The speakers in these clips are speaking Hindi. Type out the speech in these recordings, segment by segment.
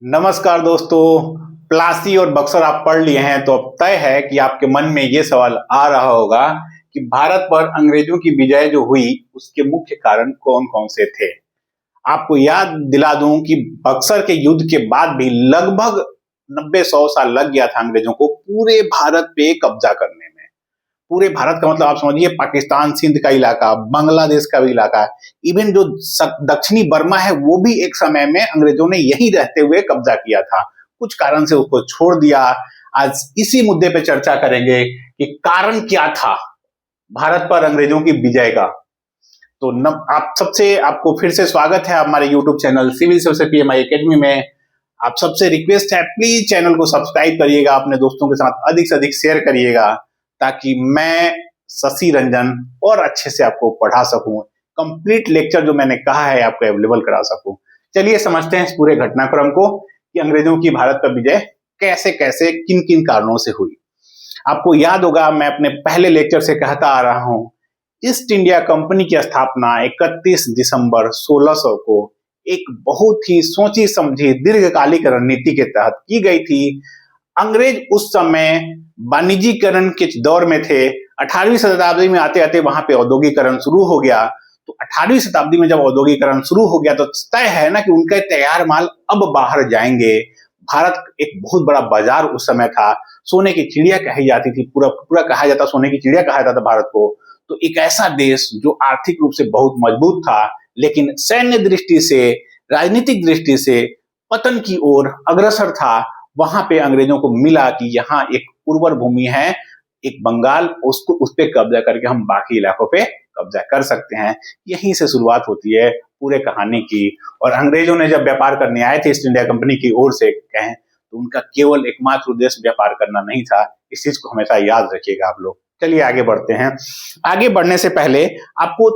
नमस्कार दोस्तों। प्लासी और बक्सर आप पढ़ लिए हैं तो अब तय है कि आपके मन में ये सवाल आ रहा होगा कि भारत पर अंग्रेजों की विजय जो हुई उसके मुख्य कारण कौन कौन से थे। आपको याद दिला दूं कि बक्सर के युद्ध के बाद भी लगभग 90-100 साल लग गया था अंग्रेजों को पूरे भारत पे कब्जा करने में। पूरे भारत का मतलब आप समझिए, पाकिस्तान, सिंध का इलाका, बांग्लादेश का भी इलाका, इवन जो दक्षिणी बर्मा है वो भी एक समय में अंग्रेजों ने यही रहते हुए कब्जा किया था। कुछ कारण से उसको छोड़ दिया। आज इसी मुद्दे पे चर्चा करेंगे कि कारण क्या था भारत पर अंग्रेजों की विजय का। तो आप सबसे आपको फिर से स्वागत है हमारे YouTube channel civil services PMI academy में। आप सबसे रिक्वेस्ट है, प्लीज चैनल को सब्सक्राइब करिएगा, अपने दोस्तों के साथ अधिक से अधिक शेयर करिएगा ताकि मैं शशि रंजन और अच्छे से आपको पढ़ा सकूं, कंप्लीट लेक्चर जो मैंने कहा है आपको अवेलेबल करा सकूं। चलिए समझते हैं इस पूरे घटनाक्रम को कि अंग्रेजों की भारत पर विजय कैसे कैसे किन किन कारणों से हुई। आपको याद होगा, मैं अपने पहले लेक्चर से कहता आ रहा हूं, ईस्ट इंडिया कंपनी की स्थापना 31 दिसंबर 1600 को एक बहुत ही सोची समझी दीर्घकालिक रणनीति के तहत की गई थी। अंग्रेज उस समय वाणिज्यीकरण के दौर में थे। 18वीं शताब्दी में आते आते वहां पे औद्योगिकरण शुरू हो गया। तो 18वीं शताब्दी में जब औद्योगिकरण शुरू हो गया तो तय है ना कि उनके तैयार माल अब बाहर जाएंगे। भारत एक बहुत बड़ा बाजार उस समय था, सोने की चिड़िया कही जाती थी, पूरा पूरा कहा जाता, सोने की चिड़िया कहा जाता था भारत को। तो एक ऐसा देश जो आर्थिक रूप से बहुत मजबूत था लेकिन सैन्य दृष्टि से, राजनीतिक दृष्टि से पतन की ओर अग्रसर था, वहां पे अंग्रेजों को मिला कि यहाँ एक उर्वर भूमि है, एक बंगाल, उसको उस पे कब्जा करके हम बाकी इलाकों पे कब्जा कर सकते हैं। यहीं से शुरुआत होती है पूरे कहानी की। और अंग्रेजों ने जब व्यापार करने आए थे ईस्ट इंडिया कंपनी की ओर से कहें तो उनका केवल एकमात्र उद्देश्य व्यापार करना नहीं था। इस चीज को हमेशा याद रखिएगा आप लोग। चलिए आगे बढ़ते हैं। आगे बढ़ने से पहले आपको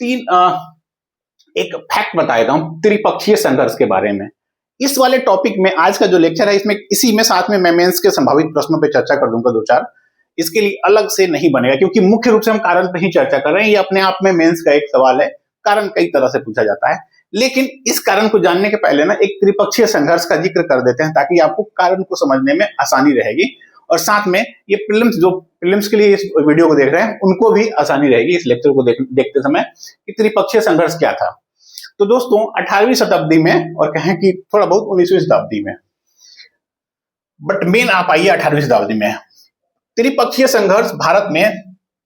एक फैक्ट बता देता हूं त्रिपक्षीय संघर्ष के बारे में। इस वाले टॉपिक में आज का जो लेक्चर है इसमें इसी में साथ में मैं मेंस के संभावित प्रश्नों पे चर्चा कर दूंगा दो चार। इसके लिए अलग से नहीं बनेगा क्योंकि मुख्य रूप से हम कारण पे ही चर्चा कर रहे हैं। ये अपने आप में मेंस का एक सवाल है, कारण कई तरह से पूछा जाता है, लेकिन इस कारण को जानने के पहले ना एक त्रिपक्षीय संघर्ष का जिक्र कर देते हैं ताकि आपको कारण को समझने में आसानी रहेगी और साथ में ये प्रीलिम्स के लिए इस वीडियो को देख रहे हैं उनको भी आसानी रहेगी इस लेक्चर को देखते समय कि त्रिपक्षीय संघर्ष क्या था। तो दोस्तों 18वीं शताब्दी में और कहें कि थोड़ा बहुत 19वीं शताब्दी में, बट मेन आप आइए 18वीं शताब्दी में, त्रिपक्षीय संघर्ष भारत में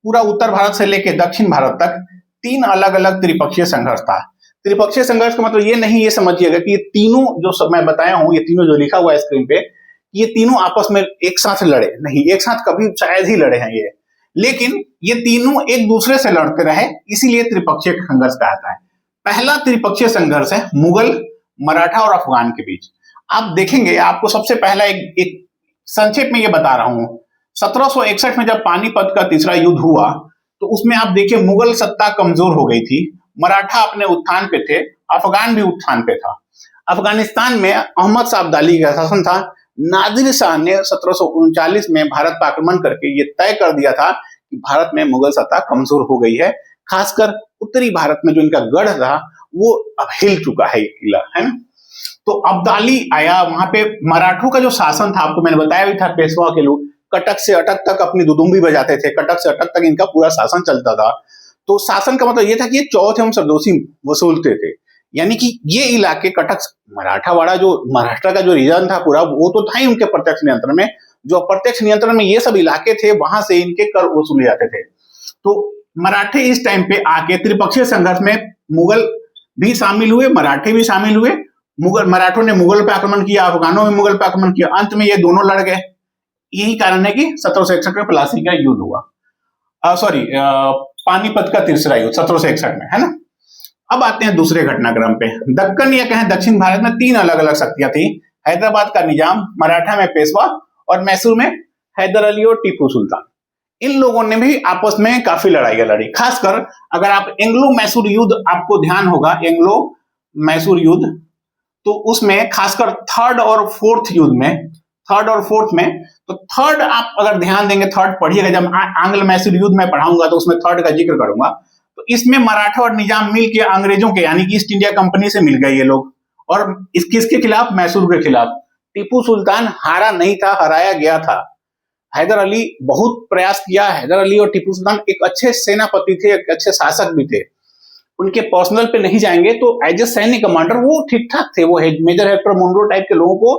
पूरा उत्तर भारत से लेकर दक्षिण भारत तक 3 अलग अलग त्रिपक्षीय संघर्ष था। त्रिपक्षीय संघर्ष का मतलब ये नहीं, ये समझिएगा कि ये तीनों जो मैं बताया हूं, ये तीनों जो लिखा हुआ है स्क्रीन पे, ये तीनों आपस में एक साथ लड़े नहीं, एक साथ कभी शायद ही लड़े हैं ये, लेकिन ये तीनों एक दूसरे से लड़ते रहे, इसीलिए त्रिपक्षीय संघर्ष कहता है। पहला त्रिपक्षीय संघर्ष है मुगल, मराठा और अफगान के बीच। आप देखेंगे, आपको सबसे पहला एक संक्षेप में ये बता रहा हूं। 1761 में जब पानीपत का तीसरा युद्ध हुआ तो उसमें आप देखिए मुगल सत्ता कमजोर हो गई थी, मराठा अपने उत्थान पे थे, अफगान भी उत्थान पे था। अफगानिस्तान में अहमद शाह अब्दाली का शासन था। नादिर शाह ने 1739 में भारत पर आक्रमण करके ये तय कर दिया था कि भारत में मुगल सत्ता कमजोर हो गई है, खासकर उत्तरी भारत में जो इनका गढ़ था वो अब हिल चुका है, किला है ना। तो अब्दाली आया, वहां पे मराठों का जो शासन था आपको मैंने बताया भी था, पेशवा के लोग कटक से अटक तक अपनी दुदुम्बी बजाते थे, कटक से अटक तक इनका पूरा शासन चलता था। तो शासन का मतलब ये था कि ये चौथ एवं सरदोशी वसूलते थे, यानी कि ये इलाके कटक मराठावाड़ा जो महाराष्ट्र का जो रीजन था पूरा वो तो था ही उनके प्रत्यक्ष नियंत्रण में। जो अप्रत्यक्ष नियंत्रण में ये सब इलाके थे वहां से इनके कर वसूले जाते थे। तो मराठे इस टाइम पे आके त्रिपक्षीय संघर्ष में मुगल भी शामिल हुए, मराठे भी शामिल हुए। मराठों ने मुगल पे आक्रमण किया, अफगानों में मुगल पे आक्रमण किया, अंत में ये दोनों लड़ गए। यही कारण है कि 1761 में प्लासी का युद्ध हुआ, पानीपत का तीसरा युद्ध 1761 में, है ना। अब आते हैं दूसरे घटनाक्रम पे। दक्कन या कहें दक्षिण भारत में 3 अलग अलग शक्तियां थी। हैदराबाद का निजाम, मराठा में पेशवा और मैसूर में हैदर अली और टीपू सुल्तान। इन लोगों ने भी आपस में काफी लड़ाइयां लड़ी। खासकर अगर आप एंग्लो मैसूर युद्ध, आपको ध्यान होगा एंग्लो मैसूर युद्ध, तो उसमें खासकर थर्ड और फोर्थ में, तो थर्ड आप अगर ध्यान देंगे, थर्ड पढ़िएगा, जब आंग्ल मैसूर युद्ध में पढ़ाऊंगा तो उसमें थर्ड का जिक्र करूंगा। तो इसमें मराठा और निजाम मिल के अंग्रेजों के यानी कि ईस्ट इंडिया कंपनी से मिल गए ये लोग और इस किसके खिलाफ? मैसूर के खिलाफ। टीपू सुल्तान हारा नहीं था, हराया गया था। हैदर अली बहुत प्रयास किया। हैदर अली और टीपू सुल्तान एक अच्छे सेनापति थे, एक अच्छे शासक भी थे। उनके पर्सनल पे नहीं जाएंगे तो एज ए सैन्य कमांडर वो ठीक ठाक थे। वो मेजर हेक्टर मुनरो टाइप के लोगों को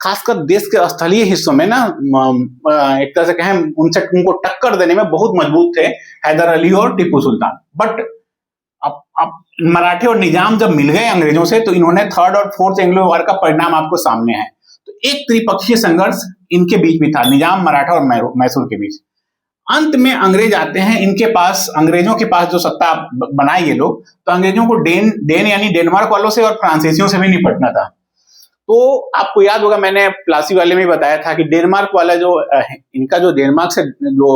खासकर देश के स्थलीय हिस्सों में ना एक तरह से कहें उनसे उनको टक्कर देने में बहुत मजबूत थे हैदर अली और टीपू सुल्तान। बट अब मराठे और निजाम जब मिल गए अंग्रेजों से तो इन्होंने थर्ड और फोर्थ एंग्लो वार का परिणाम आपको सामने है। तो एक त्रिपक्षीय संघर्ष इनके बीच भी था, निजाम, मराठा और मैसूर के बीच। अंत में अंग्रेज आते हैं, इनके पास, अंग्रेजों के पास जो सत्ता बनाई ये लोग, तो अंग्रेजों को डेन यानी डेनमार्क वालों से और फ्रांसीसियों से भी निपटना था। तो आपको याद होगा मैंने प्लासी वाले में बताया था कि डेनमार्क वाला जो इनका जो डेनमार्क से जो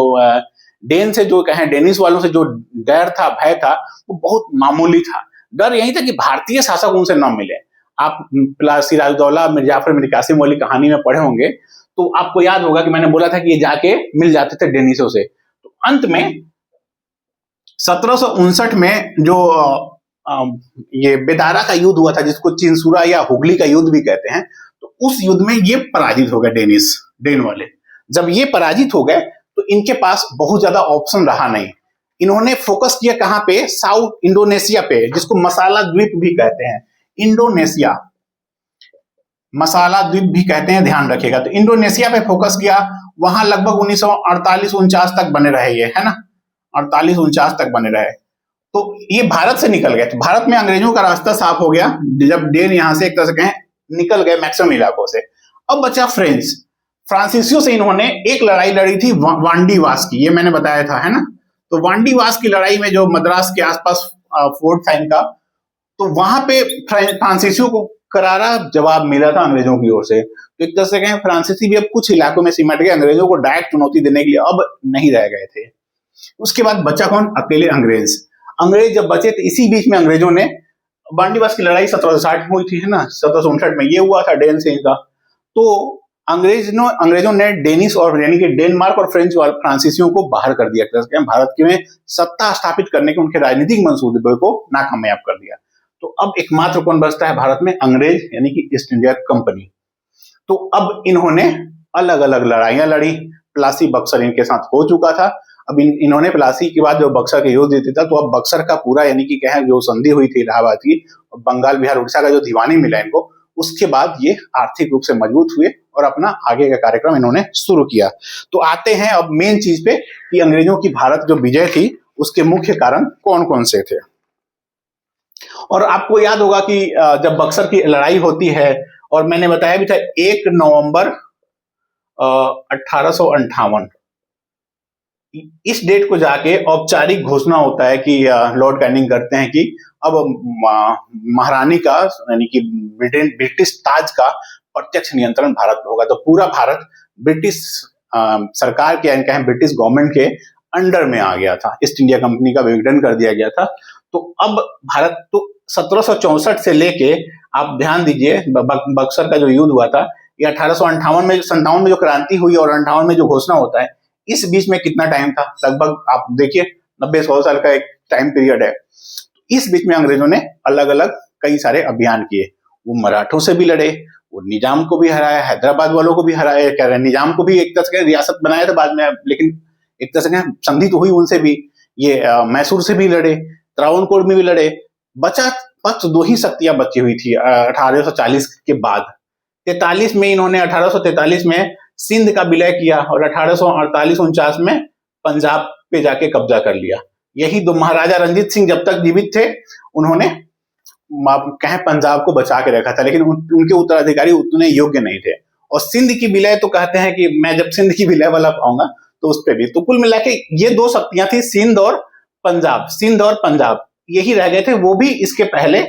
डेन से जो कहें डेनिस वालों से जो डर था, भय था, वो बहुत मामूली था। डर यही था कि भारतीय शासक उनसे न मिले। आप सिराजुद्दौला, मिर्जाफर, मीर कासिम वाली कहानी में पढ़े होंगे तो आपको याद होगा कि मैंने बोला था कि ये जाके मिल जाते थे डेनिसों से। तो अंत में 1759 में जो ये बेदारा का युद्ध हुआ था, जिसको चिंसुरा या हुगली का युद्ध भी कहते हैं, तो उस युद्ध में ये पराजित हो गए डेन वाले। जब ये पराजित हो गए तो इनके पास बहुत ज्यादा ऑप्शन रहा नहीं। इन्होंने फोकस किया कहां पे? साउथ इंडोनेशिया पे, जिसको मसाला द्वीप भी कहते हैं। इंडोनेशिया मसाला द्वीप भी कहते हैं, ध्यान रखिएगा। तो इंडोनेशिया पे फोकस किया। वहां लगभग 1948-49 तक बने रहे ये, है ना, 48-49 तक बने रहे। तो ये भारत से निकल गए। तो भारत में अंग्रेजों का रास्ता साफ हो गया जब डेन यहां से एक तरह से कहें निकल गए मैक्सिमम इलाकों से। अब बचा फ्रांसीसियों से इन्होंने एक लड़ाई लड़ी थी, वांडीवास की, ये मैंने बताया था, है ना। तो वांडीवास की लड़ाई में जो मद्रास के आसपास फोर्ट था इनका, तो वहां पे फ्रांसीसियों को करारा जवाब मिला था अंग्रेजों की ओर से। तो एक तरह से कहें फ्रांसीसी भी अब कुछ इलाकों में सिमट गए, अंग्रेजों को डायरेक्ट चुनौती देने के लिए अब नहीं रह गए थे। उसके बाद बचा कौन? अकेले अंग्रेज। अंग्रेज जब बचे तो इसी बीच में अंग्रेजों ने, वांडीवास की लड़ाई 1760 में हुई थी, है ना, 1759 में ये हुआ था डेन से इनका। तो अंग्रेजों ने डेनिस और यानी कि डेनमार्क और फ्रांसीसियों को बाहर कर दिया, भारत में सत्ता स्थापित करने के उनके राजनीतिक मंसूबे को नाकामयाब कर दिया। तो अब एकमात्र कौन बचता है भारत में? अंग्रेज, यानी कि ईस्ट इंडिया कंपनी। तो अब इन्होंने अलग अलग लड़ाइयां लड़ी। प्लासी बक्सर इनके साथ हो चुका था। अब इन्होंने प्लासी के बाद जो बक्सर के युद्ध जीता था, तो अब बक्सर का पूरा यानी कि कहें जो संधि हुई थी इलाहाबाद की, बंगाल, बिहार, उड़ीसा का जो दीवानी मिला इनको, उसके बाद ये आर्थिक रूप से मजबूत हुए और अपना आगे का कार्यक्रम इन्होंने शुरू किया। तो आते हैं अब मेन चीज पे कि अंग्रेजों की भारत जो विजय थी उसके मुख्य कारण कौन कौन से थे। और आपको याद होगा कि जब बक्सर की लड़ाई होती है, और मैंने बताया भी था 1 नवंबर 1858, इस डेट को जाके औपचारिक घोषणा होता है कि लॉर्ड कैनिंग करते हैं कि अब महारानी का यानी कि ब्रिटिश ताज का प्रत्यक्ष नियंत्रण भारत में होगा। तो पूरा भारत ब्रिटिश सरकार के यानी कहें ब्रिटिश गवर्नमेंट के अंडर में आ गया था। ईस्ट इंडिया कंपनी का विघटन कर दिया गया था। तो अब भारत, तो 1764 से लेके आप ध्यान दीजिए, बक्सर का जो युद्ध हुआ था, ये 1858 में 57 में जो क्रांति हुई और 58 में जो घोषणा होता है, इस बीच में कितना टाइम था? लगभग आप देखिए 90-100 साल का एक टाइम पीरियड है। इस बीच में अंग्रेजों ने अलग अलग कई सारे अभियान किए। वो मराठों से भी लड़े, वो निजाम को भी हराया, हैदराबाद वालों को भी हराया, कह रहे निजाम को भी एक तरह से रियासत बनाया था बाद में, लेकिन एक तरह से संधि तो हुई उनसे भी। ये मैसूर से भी लड़े, त्रावणकोर में भी लड़े। बचा पक्ष दो ही शक्तियां बची हुई थी 1840 के बाद। 43 में इन्होंने 1843 में सिंध का विलय किया और 1848-49 में पंजाब पे जाके कब्जा कर लिया। यही दो, महाराजा रंजीत सिंह जब तक जीवित थे उन्होंने कहें पंजाब को बचा के रखा था, लेकिन उनके उत्तराधिकारी उतने योग्य नहीं थे। और सिंध की विलय तो कहते हैं कि मैं जब सिंध की विलय वाला पाऊंगा तो उस पर भी। तो कुल मिला के ये दो शक्तियां थी, सिंध और पंजाब, यही रह गए थे। वो भी इसके पहले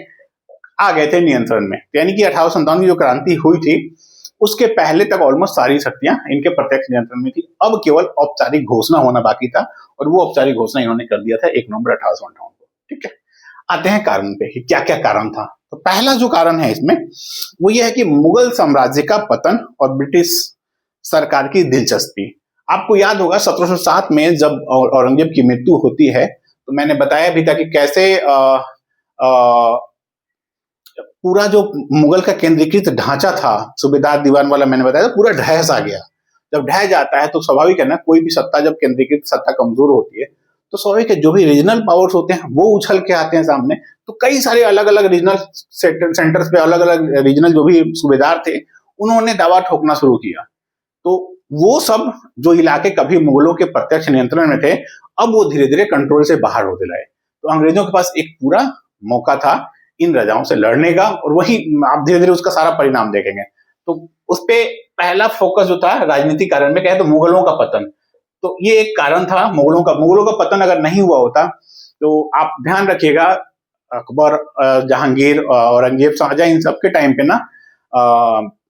आ गए थे नियंत्रण में। यानी कि 1857 की जो क्रांति हुई थी उसके पहले तक ऑलमोस्ट सारी शक्तियां इनके प्रत्यक्ष नियंत्रण में थी। अब केवल औपचारिक घोषणा होना बाकी था, और वो औपचारिक घोषणा इन्होंने कर दिया था 1 नवंबर 1858 को। ठीक है, आते हैं कारण पे, क्या क्या कारण था। तो पहला जो कारण है इसमें वो ये है कि मुगल साम्राज्य का पतन और ब्रिटिश सरकार की दिलचस्पी। आपको याद होगा 1707 में जब औरंगजेब की मृत्यु होती है, तो मैंने बताया भी था कि कैसे पूरा जो मुगल का केंद्रीकृत ढांचा था, सूबेदार दीवान वाला मैंने बताया, पूरा ढह सा गया। जब ढह जाता है तो स्वाभाविक है ना, कोई भी सत्ता जब केंद्रीकृत सत्ता कमजोर होती है तो स्वाभाविक है जो भी रीजनल पावर्स होते हैं वो उछल के आते हैं सामने। तो कई सारे अलग अलग रीजनल सेंटर्स पे अलग अलग रीजनल जो भी सूबेदार थे उन्होंने दावा ठोकना शुरू किया। तो वो सब जो इलाके कभी मुगलों के प्रत्यक्ष नियंत्रण में थे अब वो धीरे धीरे कंट्रोल से बाहर होते रहे। तो अंग्रेजों के पास एक पूरा मौका था इन राजाओं से लड़ने का, और वही आप धीरे धीरे उसका सारा परिणाम देखेंगे। तो उस पे पहला फोकस जो था राजनीतिक कारण में कहे तो मुगलों का पतन, तो ये एक कारण था मुगलों का पतन अगर नहीं हुआ होता तो आप ध्यान रखिएगा अकबर, जहांगीर, औरंगजेब, शाहजहां, इन सब के टाइम पे ना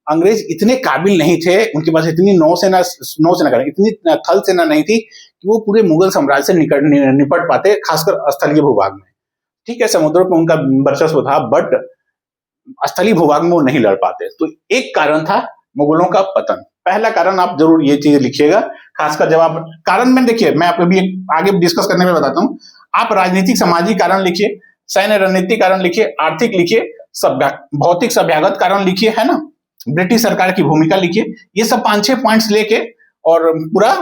अंग्रेज इतने काबिल नहीं थे, उनके पास इतनी नौसेना करें इतनी थल सेना नहीं थी कि वो पूरे मुगल साम्राज्य से निपट पाते, खासकर स्थलीय भूभाग में। ठीक है, समुद्रों पर उनका वर्चस्व था बट स्थलीय भूभाग में वो नहीं लड़ पाते। तो एक कारण था मुगलों का पतन। पहला कारण आप जरूर ये चीज लिखिएगा, खासकर जब आप कारण में देखिए, मैं आपको भी आगे डिस्कस करने में बताता हूँ। आप राजनीतिक सामाजिक कारण लिखिए, सैन्य रणनीतिक कारण लिखिए, आर्थिक लिखिए, भौतिक सभ्यागत कारण लिखिए, है ना, ब्रिटिश सरकार की भूमिका लिखिए। ये सब 5-6 पॉइंट्स लेके और पूरा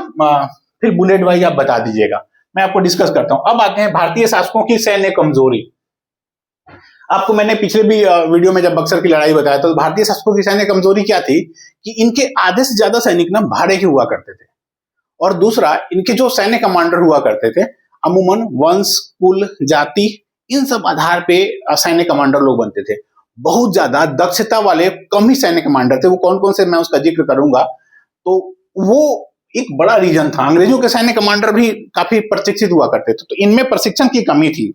फिर बुलेट वाइज आप बता दीजिएगा, मैं आपको डिस्कस करता हूं। अब आते हैं भारतीय शासकों की सैन्य कमजोरी। आपको मैंने पिछले भी वीडियो में जब बक्सर की लड़ाई बताया तो भारतीय शासकों की सैन्य कमजोरी क्या थी कि इनके आधे से ज्यादा सैनिक ना भाड़े के हुआ करते थे, और दूसरा इनके जो सैन्य कमांडर हुआ करते थे अमूमन वंश, कुल, जाति, इन सब आधार पे सैन्य कमांडर लोग बनते थे। बहुत ज्यादा दक्षता वाले कम ही सैन्य कमांडर थे। वो कौन कौन से मैं उसका जिक्र करूंगा। तो वो एक बड़ा रीजन था। अंग्रेजों के सैन्य कमांडर भी काफी प्रशिक्षित हुआ करते थे, तो इनमें प्रशिक्षण की कमी थी।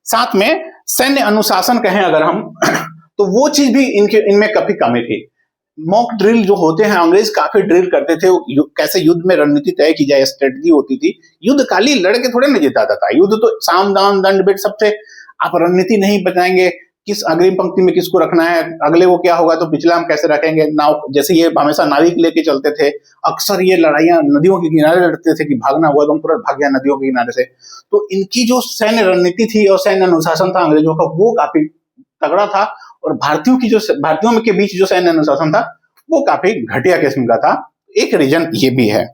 साथ में सैन्य अनुशासन कहें अगर हम तो वो चीज भी इनमें काफी कमी थी। मॉक ड्रिल जो होते हैं, अंग्रेज काफी ड्रिल करते थे, कैसे युद्ध में रणनीति तय की जाए, स्ट्रेटजी होती थी। युद्ध काली लड़के थोड़े ना जीता था, युद्ध तो साम दाम दंड भेद सबसे। आप रणनीति नहीं बताएंगे, किस अग्रिम पंक्ति में किसको रखना है, अगले को क्या होगा तो पिछला हम कैसे रखेंगे। नाव जैसे ये हमेशा नाविक लेके चलते थे, अक्सर ये लड़ाइयां नदियों के किनारे लड़ते थे कि भागना हुआ तो तुरंत भाग गया नदियों के किनारे से। तो इनकी जो सैन्य रणनीति थी और सैन्य अनुशासन था अंग्रेजों का, वो काफी तगड़ा था। और भारतीयों के बीच जो सैन्य अनुशासन था वो काफी घटिया किस्म का था। एक रीजन ये भी है।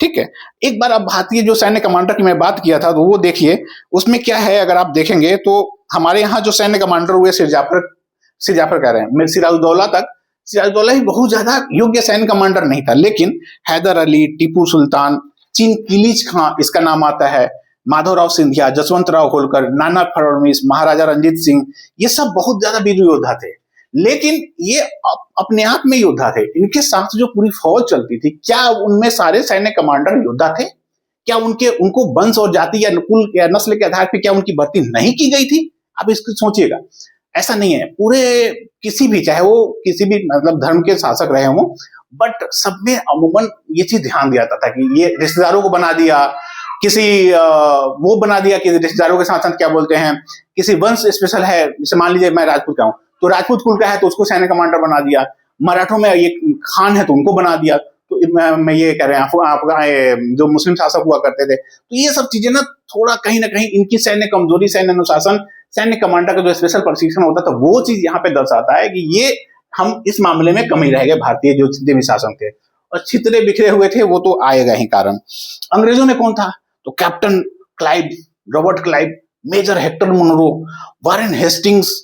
ठीक है, एक बार अब भारतीय जो सैन्य कमांडर की मैं बात किया था तो वो देखिए उसमें क्या है। अगर आप देखेंगे तो हमारे यहाँ जो सैन्य कमांडर हुए सिरजाफर कह रहे हैं, सिराजुद्दौला तक, सिराजुद्दौला ही बहुत ज्यादा योग्य सैन्य कमांडर नहीं था, लेकिन हैदर अली, टीपू सुल्तान, चिनकिलीज खां इसका नाम आता है, माधवराव सिंधिया, जसवंत राव होलकर, नाना फडणवीस, महाराजा रंजीत सिंह, ये सब बहुत ज्यादा वीर योद्धा थे। लेकिन ये अपने आप में योद्धा थे। इनके साथ जो पूरी फौज चलती थी, क्या उनमें सारे सैन्य कमांडर योद्धा थे? क्या उनको वंश और जाति या कुल या नस्ल के आधार पर क्या उनकी भर्ती नहीं की गई थी? आप इसको सोचिएगा, ऐसा नहीं है। पूरे किसी भी, चाहे वो किसी भी मतलब धर्म के शासक रहे हों, बट सब में अमूमन ये चीज ध्यान दिया जाता था कि ये रिश्तेदारों को बना दिया, किसी वो बना दिया कि रिश्तेदारों के साथ साथ क्या बोलते हैं, किसी वंश स्पेशल है, जैसे मान लीजिए मैं राजपूत का हूं तो राजपूत कुल का है तो उसको सैन्य कमांडर बना दिया, मराठों में ये खान है तो उनको बना दिया। तो मैं ये कह रहे हैं आपका जो मुस्लिम शासक हुआ करते थे, तो ये सब चीजें ना थोड़ा कहीं ना कहीं इनकी सैन्य कमजोरी, सैन्य अनुशासन, सैन्य कमांडर का जो स्पेशल प्रशिक्षण होता था वो चीज यहाँ पे दर्शाता है कि ये हम इस मामले में कमी रह गए भारतीय जो जितने भी शासन थे। और छितरे बिखरे हुए थे वो तो आएगा ही कारण। अंग्रेजों में कौन था? तो captain Clive, Robert Clive, major Hector Munro, Warren Hastings,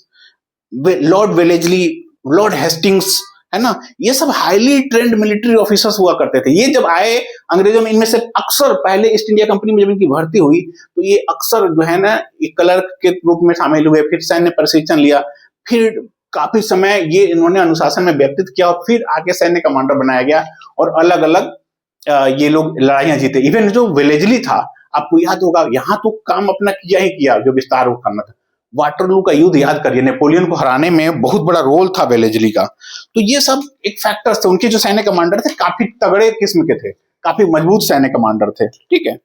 lord Wellesley, lord Hastings, है ना, ये सब हाईली ट्रेंड मिलिट्री ऑफिसर्स हुआ करते थे। ये जब आए अंग्रेजों में, इनमें से अक्सर पहले ईस्ट इंडिया कंपनी में जब इनकी भर्ती हुई तो ये अक्सर जो है ना एक क्लर्क के रूप में शामिल हुए, फिर सैन्य प्रशिक्षण लिया, फिर काफी समय ये इन्होंने अनुशासन में व्यतीत किया और फिर आगे सैन्य कमांडर बनाया गया और अलग अलग ये लोग लड़ाइयां जीते। इवन जो वेलेजली था, आपको याद होगा, यहाँ तो काम अपना किया ही किया जो विस्तार वो करना था। वाटरलू का युद्ध याद करिए, नेपोलियन को हराने में बहुत बड़ा रोल था वेलेजली का। तो ये सब एक फैक्टर्स थे। उनके जो सैन्य कमांडर थे काफी तगड़े किस्म के थे, काफी मजबूत सैन्य कमांडर थे। ठीक है,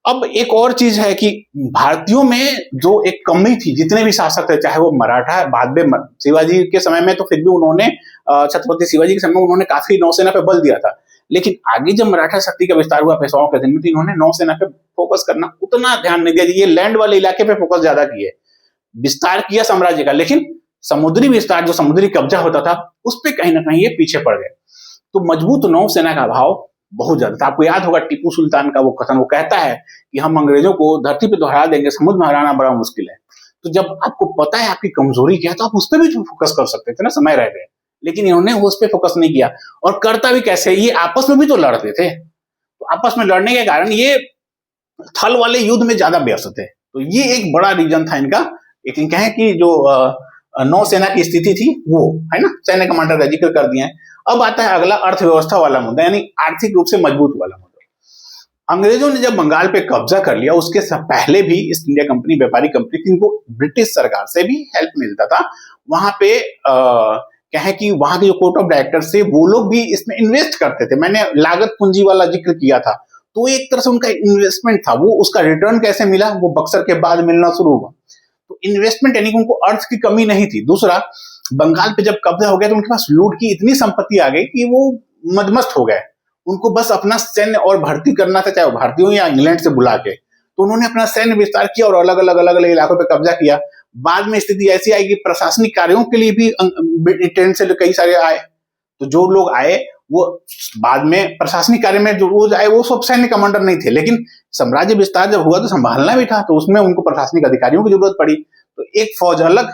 अब एक और चीज है कि भारतीयों में जो एक कमी थी, जितने भी शासक थे, चाहे वो मराठा, बाद में शिवाजी के समय में तो फिर भी उन्होंने, छत्रपति शिवाजी के समय में उन्होंने काफी नौसेना पे बल दिया था, लेकिन आगे जब मराठा शक्ति का विस्तार हुआ पेशवाओं के दिन में, तो इन्होंने नौसेना पे फोकस करना उतना ध्यान नहीं दिया। ये लैंड वाले इलाके पे फोकस ज्यादा किए, विस्तार किया साम्राज्य का, लेकिन समुद्री विस्तार, जो समुद्री कब्जा होता था, उस पर कहीं ना कहीं ये पीछे पड़ गए। तो मजबूत नौसेना का अभाव बहुत ज्यादा था। आपको याद होगा टीपू सुल्तान का वो कथन, वो कहता है कि हम अंग्रेजों को धरती पे तो हरा देंगे, समुद्र में हराना बड़ा मुश्किल है। तो जब आपको पता है आपकी कमजोरी क्या है, तो आप उस पर भी फोकस कर सकते थे ना, समय रह गए। लेकिन इन्होंने उस पर फोकस नहीं किया। और करता भी कैसे, ये आपस में भी तो लड़ते थे, तो आपस में लड़ने के कारण ये थल वाले युद्ध में ज्यादा व्यस्त थे। तो ये एक बड़ा रीजन था इनका। लेकिन कहें कि जो नौसेना की स्थिति थी वो, है ना, सैन्य कमांडर का जिक्र कर दिया है। अब आता है अगला अर्थव्यवस्था वाला मुद्दा, यानी आर्थिक रूप से मजबूत वाला मुद्दा। अंग्रेजों ने जब बंगाल पे कब्जा कर लिया, उसके पहले भी ईस्ट इंडिया कंपनी व्यापारी कंपनी थी, इनको ब्रिटिश सरकार से भी हेल्प मिलता था। वहां पे कहें कि वहां के जो कोर्ट ऑफ डायरेक्टर थे वो लोग भी इसमें इन्वेस्ट करते थे। मैंने लागत पूंजी वाला जिक्र किया था, तो एक तरह से उनका इन्वेस्टमेंट था। वो उसका रिटर्न कैसे मिला, वो बक्सर के बाद मिलना शुरू हुआ। तो इन्वेस्टमेंट यानी कि उनको अर्थ की कमी नहीं थी। दूसरा, बंगाल पे जब कब्जा हो गया तो उनके पास लूट की इतनी संपत्ति आ गई कि वो मदमस्त हो गए। उनको बस अपना सैन्य और भर्ती करना था, चाहे भारतीयों या इंग्लैंड से बुला के। तो उन्होंने अपना सैन्य विस्तार किया और अलग अलग इलाकों पे कब्जा किया। बाद में स्थिति ऐसी आई कि प्रशासनिक कार्यों के लिए भी ब्रिटेन से कई सारे आए। तो जो लोग आए वो बाद में प्रशासनिक कार्य में जो रोज आए वो सब सैन्य कमांडर नहीं थे, लेकिन साम्राज्य विस्तार जब हुआ तो संभालना भी था, तो उसमें उनको प्रशासनिक अधिकारियों की जरूरत पड़ी। तो एक फौज अलग,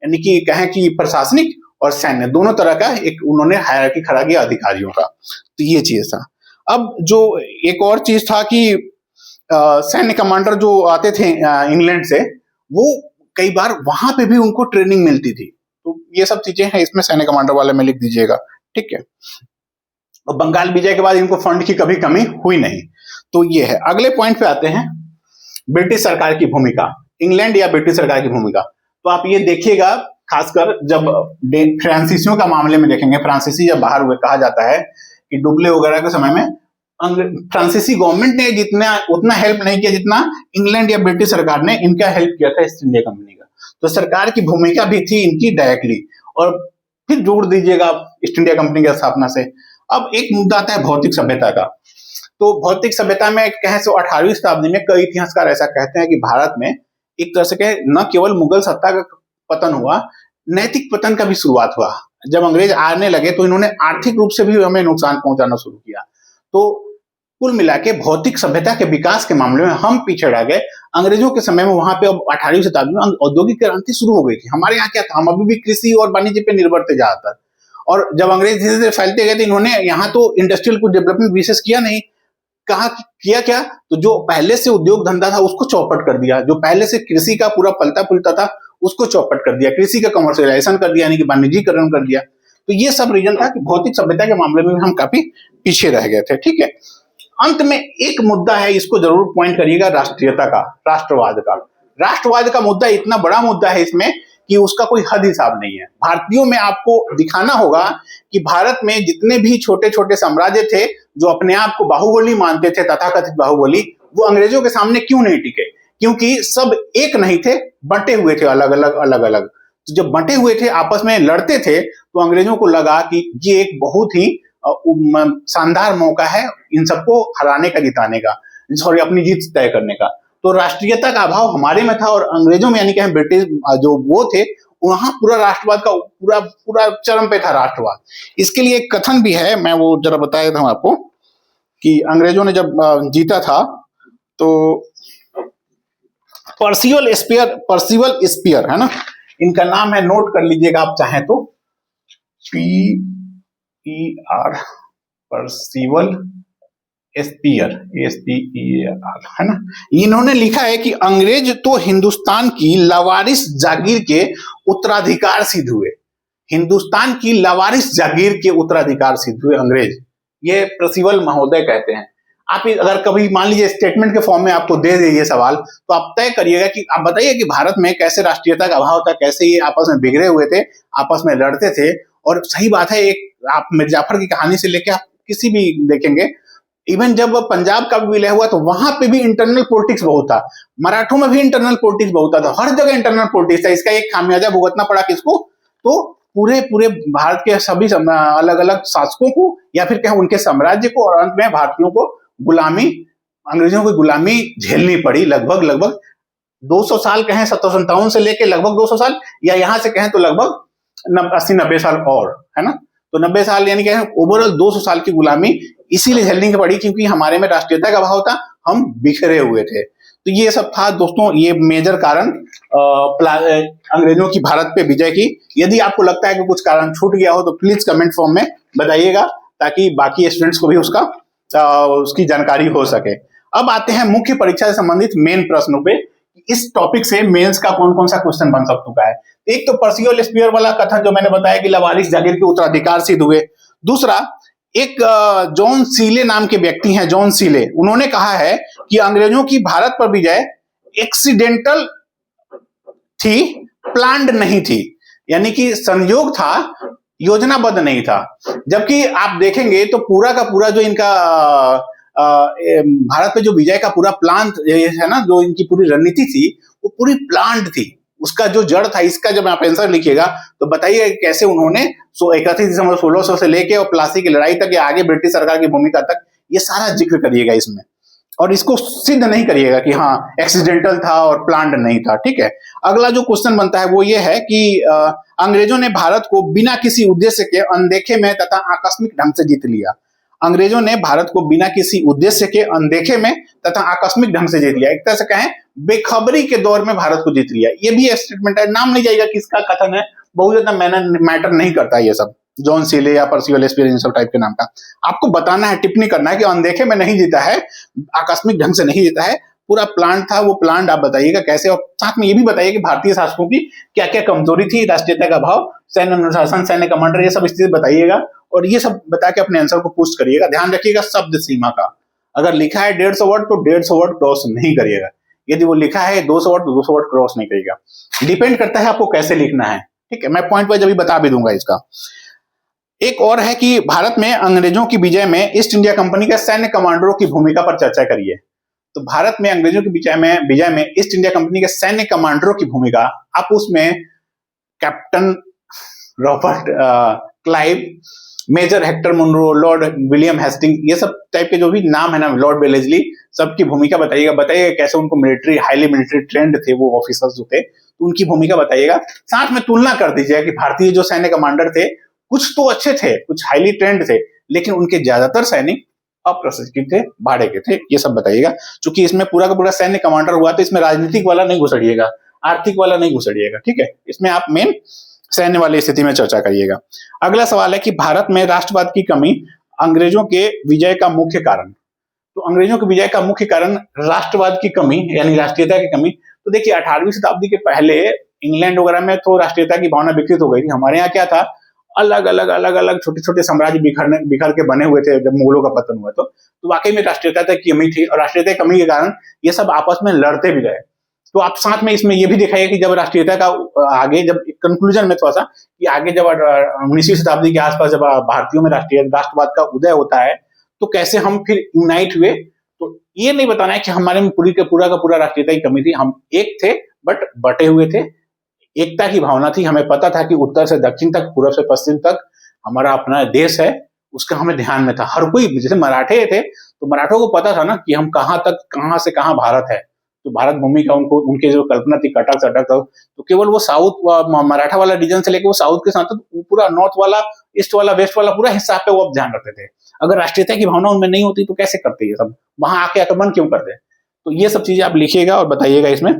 यानी कि कहें कि प्रशासनिक और सैन्य दोनों तरह का एक उन्होंने हायरार्की खड़ा किया अधिकारियों का। तो ये चीज था। अब जो एक और चीज था कि सैन्य कमांडर जो आते थे इंग्लैंड से, वो कई बार वहां पे भी उनको ट्रेनिंग मिलती थी। तो ये सब चीजें हैं इसमें, सैन्य कमांडर वाले में लिख दीजिएगा, ठीक है। और बंगाल विजय के बाद इनको फंड की कभी कमी हुई नहीं। तो ये है। अगले पॉइंट पे आते हैं, ब्रिटिश सरकार की भूमिका, इंग्लैंड या ब्रिटिश सरकार की भूमिका। तो आप ये देखिएगा, खासकर जब फ्रांसीसियों का मामले में देखेंगे, फ्रांसीसी जब बाहर हुए, कहा जाता है कि डुप्ले वगैरह के समय में फ्रांसीसी गवर्नमेंट ने जितना उतना हेल्प नहीं किया जितना इंग्लैंड या ब्रिटिश सरकार ने इनका हेल्प किया था ईस्ट इंडिया कंपनी का। तो सरकार की भूमिका भी थी इनकी डायरेक्टली। और फिर जोड़ दीजिएगा ईस्ट इंडिया कंपनी की स्थापना से। अब एक मुद्दा आता है भौतिक सभ्यता का। तो भौतिक सभ्यता में कहें तो 18वीं शताब्दी में कई इतिहासकार ऐसा कहते हैं कि भारत में एक तरह से कहे न केवल मुगल सत्ता का पतन हुआ, नैतिक पतन का भी शुरुआत हुआ। जब अंग्रेज आने लगे तो इन्होंने आर्थिक रूप से भी हमें नुकसान पहुंचाना शुरू किया। तो कुल मिला के भौतिक सभ्यता के विकास के मामले में हम पीछे रह गए। अंग्रेजों के समय में वहां पे अब 18वीं शताब्दी में औद्योगिक क्रांति शुरू हो गई थी। हमारे यहाँ क्या था, हम अभी भी कृषि और वाणिज्य पे निर्भर थे ज्यादातर। और जब अंग्रेज धीरे धीरे फैलते गए तो इन्होंने यहाँ तो इंडस्ट्रियल कुछ डेवलपमेंट विशेष किया नहीं। कहा किया क्या, तो जो पहले से उद्योग धंधा था उसको चौपट कर दिया। जो पहले से कृषि का पूरा पलता पुलता था उसको चौपट कर दिया, कृषि का कमर्शियलाइजेशन कर दिया, यानी कि वाणिज्यीकरण कर दिया। तो ये सब रीजन था कि भौतिक सभ्यता के मामले में हम काफी पीछे रह गए थे, ठीक है। अंत में एक मुद्दा है, इसको जरूर पॉइंट करिएगा, राष्ट्रीयता का, राष्ट्रवाद का। राष्ट्रवाद का मुद्दा इतना बड़ा मुद्दा है इसमें कि उसका कोई हद हिसाब नहीं है। भारतीयों में आपको दिखाना होगा कि भारत में जितने भी छोटे छोटे साम्राज्य थे जो अपने आप को बाहुबली मानते थे, तथाकथित बाहुबली, वो अंग्रेजों के सामने क्यों नहीं टिके? क्योंकि सब एक नहीं थे, बंटे हुए थे, अलग अलग। तो जब बंटे हुए थे, आपस में लड़ते थे, तो अंग्रेजों को लगा कि ये एक बहुत ही शानदार मौका है इन सबको हराने का, जिताने का, सॉरी अपनी जीत तय करने का। तो राष्ट्रीयता का अभाव हमारे में था और अंग्रेजों में, यानी कि ब्रिटिश जो वो थे, वहां पूरा राष्ट्रवाद का पूरा पूरा चरम पे था राष्ट्रवाद। इसके लिए एक कथन भी है, मैं वो जरा बता देता हूं आपको कि अंग्रेजों ने जब जीता था तो पर्सिवल स्पीयर है ना, इनका नाम है, नोट कर लीजिएगा आप चाहें तो, PER, पर्सिवल स्पीयर, SPER, है ना। इन्होंने लिखा है कि अंग्रेज तो हिंदुस्तान की लावारिस जागीर के उत्तराधिकार सिद्ध हुए। हिंदुस्तान की लावारिस जागीर के उत्तराधिकार सिद्ध हुए अंग्रेज, ये पर्सिवल महोदय कहते हैं। आप अगर कभी मान लीजिए स्टेटमेंट के फॉर्म में आपको दे दे ये सवाल, तो आप तय करिएगा कि आप बताइए कि भारत में कैसे राष्ट्रीयता का अभाव था, कैसे ये आपस में बिगड़े हुए थे, आपस में लड़ते थे। और सही बात है, एक आप मिर्जाफर की कहानी से लेकर आप किसी भी देखेंगे, इवन जब पंजाब का विलय हुआ तो वहां पे भी इंटरनल पॉलिटिक्स बहुत था, मराठों में भी इंटरनल पॉलिटिक्स बहुत था, हर जगह इंटरनल पॉलिटिक्स था। इसका एक खामियाजा भुगतना पड़ा किसको, तो पूरे भारत के सभी अलग अलग शासकों को, या फिर कहें उनके साम्राज्य को, और अंत में भारतीयों को गुलामी, अंग्रेजों की गुलामी झेलनी पड़ी लगभग 200 साल कहें 1757 से लेके लगभग 200 साल, या यहां से कहें तो लगभग 80-90 साल और, है ना। तो 90 साल यानी कहें ओवरऑल 200 साल की गुलामी इसीलिए झेलनी पड़ी क्योंकि हमारे में राष्ट्रीयता का अभाव था, हम बिखरे हुए थे। तो ये सब था दोस्तों, ये मेजर कारण अंग्रेजों की भारत पे विजय की। यदि आपको लगता है कि कुछ कारण छूट गया हो तो प्लीज कमेंट फॉर्म में बताइएगा, ताकि बाकी स्टूडेंट्स को भी उसकी जानकारी हो सके। अब आते हैं मुख्य परीक्षा से संबंधित मेन प्रश्नों पे। इस टॉपिक से मेंस का कौन कौन सा क्वेश्चन बन सकता है। एक तो पर्सियो लेस्पियर वाला कथन जो मैंने बताया कि लवारिस जागीर के उत्तराधिकार सिद्ध हुए। दूसरा, एक जॉन सीले नाम के व्यक्ति हैं, जॉन सीले, उन्होंने कहा है कि अंग्रेजों की भारत पर विजय एक्सीडेंटल थी, प्लान्ड नहीं थी, यानी कि संयोग था, योजनाबद्ध नहीं था। जबकि आप देखेंगे तो पूरा का पूरा जो इनका भारत पे जो विजय का पूरा प्लान है ना, जो इनकी पूरी रणनीति थी वो पूरी प्लान्ड थी। उसका जो जड़ था, इसका जब आप आंसर लिखिएगा तो बताइए कैसे उन्होंने 31 दिसंबर 1600 से लेके और प्लासी की लड़ाई तक या आगे ब्रिटिश सरकार की भूमिका तक ये सारा जिक्र करिएगा इसमें, और इसको सिद्ध नहीं करिएगा कि हाँ एक्सीडेंटल था और प्लान्ड नहीं था। ठीक है, अगला जो क्वेश्चन बनता है वो ये है कि अंग्रेजों ने भारत को बिना किसी उद्देश्य के अनदेखे में तथा आकस्मिक ढंग से जीत लिया। अंग्रेजों ने भारत को बिना किसी उद्देश्य के अनदेखे में तथा आकस्मिक ढंग से जीत लिया। एक तरह से कहें बेखबरी के दौर में भारत को जीत लिया। ये भी स्टेटमेंट है, नाम नहीं जाएगा किसका कथन है, बहुत ज्यादा मैटर नहीं करता ये सब, जॉन सीले या पर्सियो लेस्पियर इन सब टाइप के नाम का। आपको बताना है, टिप्पणी करना है कि अनदेखे में नहीं जीता है, आकस्मिक ढंग से नहीं जीता है, पूरा प्लान था। वो प्लान आप बताइएगा कैसे, और साथ में ये भी बताइए कि भारतीय शासकों की क्या क्या कमजोरी थी, राष्ट्रीयता का भाव, सैन्य अनुशासन, सैन्य कमांडर, ये सब स्थिति बताइएगा और ये सब बता के अपने आंसर को पुष्ट करिएगा। ध्यान रखिएगा शब्द सीमा का, अगर लिखा है 150 वर्ड तो 150 वर्ड क्रॉस नहीं करिएगा, यदि वो लिखा है 200 वर्ड तो 200 वर्ड क्रॉस नहीं करिएगा। डिपेंड करता है आपको कैसे लिखना है। ठीक है, मैं पॉइंट वाइज अभी बता भी दूंगा इसका। एक और है कि भारत में अंग्रेजों की विजय में ईस्ट इंडिया कंपनी के सैन्य कमांडरों की भूमिका पर चर्चा करिए। तो भारत में अंग्रेजों की विजय में ईस्ट इंडिया कंपनी के सैन्य कमांडरों की भूमिका, आप उसमें captain Robert Clive, major Hector Munro, lord William Hasting, ये सब टाइप के जो भी नाम है ना, लॉर्ड बेलेस्ली, सबकी भूमिका बताइएगा। बताइएगा कैसे उनको हाईली मिलिट्री ट्रेंड थे वो ऑफिसर्स जो थे, तो उनकी भूमिका बताइएगा। साथ में तुलना कर दीजिएगा कि भारतीय जो सैन्य कमांडर थे कुछ तो अच्छे थे, कुछ हाईली ट्रेंड थे, लेकिन उनके ज्यादातर सैनिक अप्रशिक्षित थे, भाड़े के थे, ये सब बताइएगा। क्योंकि इसमें पूरा का पूरा सैन्य कमांडर हुआ तो इसमें राजनीतिक वाला नहीं घुसड़िएगा, आर्थिक वाला नहीं घुसड़िएगा। ठीक है, इसमें आप मेन सैन्य वाली स्थिति में चर्चा करिएगा। अगला सवाल है कि भारत में राष्ट्रवाद की कमी अंग्रेजों के विजय का मुख्य कारण। तो अंग्रेजों के विजय का मुख्य कारण राष्ट्रवाद की कमी यानी राष्ट्रीयता की कमी। तो देखिए 18वीं शताब्दी के पहले इंग्लैंड वगैरह में तो राष्ट्रीयता की भावना विकसित हो गई थी। हमारे यहाँ क्या था, अलग अलग छोटे छोटे साम्राज्य बिखर के बने हुए थे। जब मुगलों का पतन हुआ तो वाकई में राष्ट्रीयता की कमी थी, और राष्ट्रीयता की कमी के कारण ये सब आपस में लड़ते भी रहे। तो आप साथ में इसमें ये भी दिखाइए कि जब राष्ट्रीयता का आगे, जब कंक्लूजन में थोड़ा सा कि आगे जब 19वीं शताब्दी के आसपास जब भारतीयों में राष्ट्रवाद का उदय होता है तो कैसे हम फिर यूनाइट हुए। तो ये नहीं बताना है कि हमारे में पूरा का पूरा राष्ट्रीयता की कमी थी, हम एक थे बट बटे हुए थे। एकता की भावना थी, हमें पता था कि उत्तर से दक्षिण तक, पूर्व से पश्चिम तक हमारा अपना देश है, उसका हमें ध्यान में था। हर कोई, जैसे मराठे थे तो मराठों को पता था ना कि हम कहाँ से कहाँ भारत है, तो भारत भूमि का उनको, उनके जो कल्पना थी कटक सटक तक, तो केवल वो साउथ मराठा वाला रीजन से लेकर वो साउथ के साथ पूरा नॉर्थ वाला, ईस्ट वाला, वेस्ट वाला पूरा हिस्सा पे वो ध्यान रखते थे। अगर राष्ट्रीयता की भावना उनमें नहीं होती तो कैसे करते ये सब, वहां आके आक्रमण क्यों करते। तो ये सब चीजें आप लिखिएगा और बताइएगा इसमें।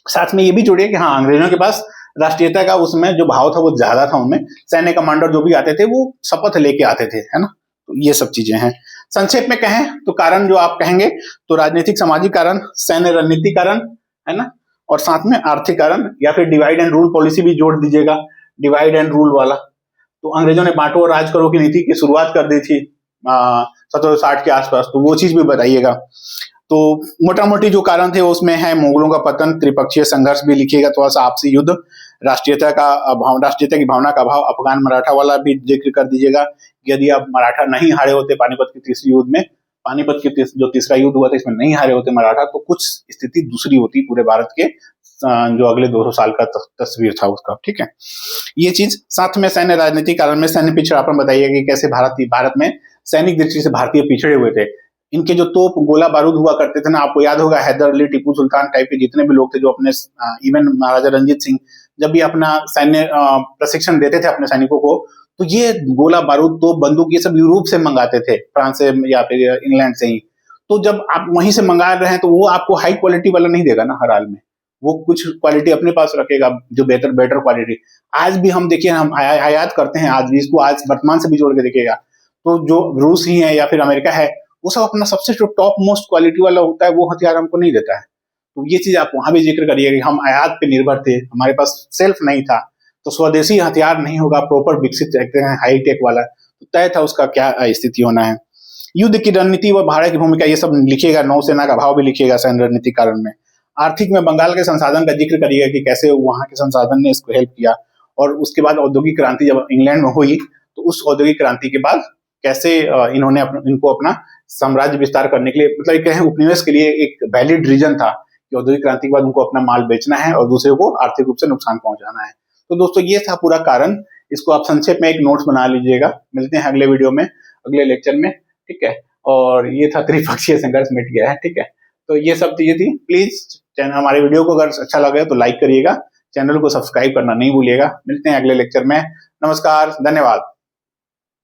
साथ में ये भी जोड़िए कि हाँ, अंग्रेजों के पास राष्ट्रीयता का उसमें जो भाव था वो ज्यादा था। उनमें सैन्य कमांडर जो भी आते थे वो शपथ लेके आते थे, है ना। तो ये सब चीजें हैं। संक्षेप में कहें तो कारण जो आप कहेंगे तो राजनीतिक सामाजिक कारण, सैन्य रणनीति कारण, है ना, और साथ में आर्थिक कारण, या फिर डिवाइड एंड रूल पॉलिसी भी जोड़ दीजिएगा, डिवाइड एंड रूल वाला। तो अंग्रेजों ने बांटो और राज करो की नीति की शुरुआत कर दी थी 1760 के आसपास, तो वो चीज भी बताइएगा। तो मोटा मोटी जो कारण थे उसमें है मुगलों का पतन, त्रिपक्षीय संघर्ष भी लिखिएगा, थोड़ा सा आपसी युद्ध, राष्ट्रीयता की भावना का अभाव, अफगान मराठा वाला भी जिक्र कर दीजिएगा। यदि आप मराठा नहीं हारे होते पानीपत के तीसरे युद्ध में, पानीपत के जो तीसरा युद्ध हुआ था इसमें नहीं हारे होते मराठा, तो कुछ स्थिति दूसरी होती पूरे भारत के जो अगले 200 साल का तस्वीर था उसका। ठीक है, ये चीज। साथ में सैन्य राजनीतिक कारण में सैन्य पिछड़ापन बताइए कि कैसे भारत में सैनिक दृष्टि से भारतीय पिछड़े हुए थे। इनके जो तोप गोला बारूद हुआ करते थे ना, आपको याद होगा हैदर अली, टीपू सुल्तान टाइप के जितने भी लोग थे जो अपने इवन महाराजा रंजीत सिंह जब भी अपना सैन्य प्रशिक्षण देते थे अपने सैनिकों को, तो ये गोला बारूद तोप बंदूक ये सब यूरोप से मंगाते थे, फ्रांस से या फिर इंग्लैंड से ही। तो जब आप वहीं से मंगा रहे हैं तो वो आपको हाई क्वालिटी वाला नहीं देगा ना हर हाल में, वो कुछ क्वालिटी अपने पास रखेगा जो बेटर बेटर क्वालिटी। आज भी हम देखिए, हम आयात करते हैं, आज भी इसको आज वर्तमान से भी जोड़ के देखिएगा तो जो रूस ही है या फिर अमेरिका है, वो सब अपना सबसे जो टॉप मोस्ट क्वालिटी वाला होता है वो हथियार हमको नहीं देता है। तो ये चीज आप वहां भी जिक्र करिएगा कि हम आयात पे निर्भर थे, हमारे पास सेल्फ नहीं था, तो स्वदेशी हथियार नहीं होगा प्रॉपर विकसित हाई टेक वाला, तो तय था उसका क्या स्थिति होना है। युद्ध की रणनीति व भारत की भूमिका ये सब लिखिएगा, नौसेना का भाव भी लिखिएगा सैन्य रणनीति कारण में। आर्थिक में बंगाल के संसाधन का जिक्र करिएगा कि कैसे वहां के संसाधन ने इसको हेल्प किया, और उसके बाद औद्योगिक क्रांति जब इंग्लैंड में हुई तो उस औद्योगिक क्रांति के बाद कैसे इन्होंने इनको अपना साम्राज्य विस्तार करने के लिए, मतलब कहें उपनिवेश के लिए एक वैलिड रीजन था कि औद्योगिक क्रांति के बाद उनको अपना माल बेचना है और दूसरे को आर्थिक रूप से नुकसान पहुंचाना है। तो दोस्तों ये था पूरा कारण, इसको आप संक्षेप में एक नोट्स बना लीजिएगा। मिलते हैं अगले वीडियो में, अगले लेक्चर में, ठीक है। और ये था त्रिपक्षीय संघर्ष मिट गया है, ठीक है। तो ये सब चीजें थी। प्लीज चैनल हमारे वीडियो को अगर अच्छा लगे तो लाइक करिएगा, चैनल को सब्सक्राइब करना नहीं भूलिएगा। मिलते हैं अगले लेक्चर में। नमस्कार, धन्यवाद।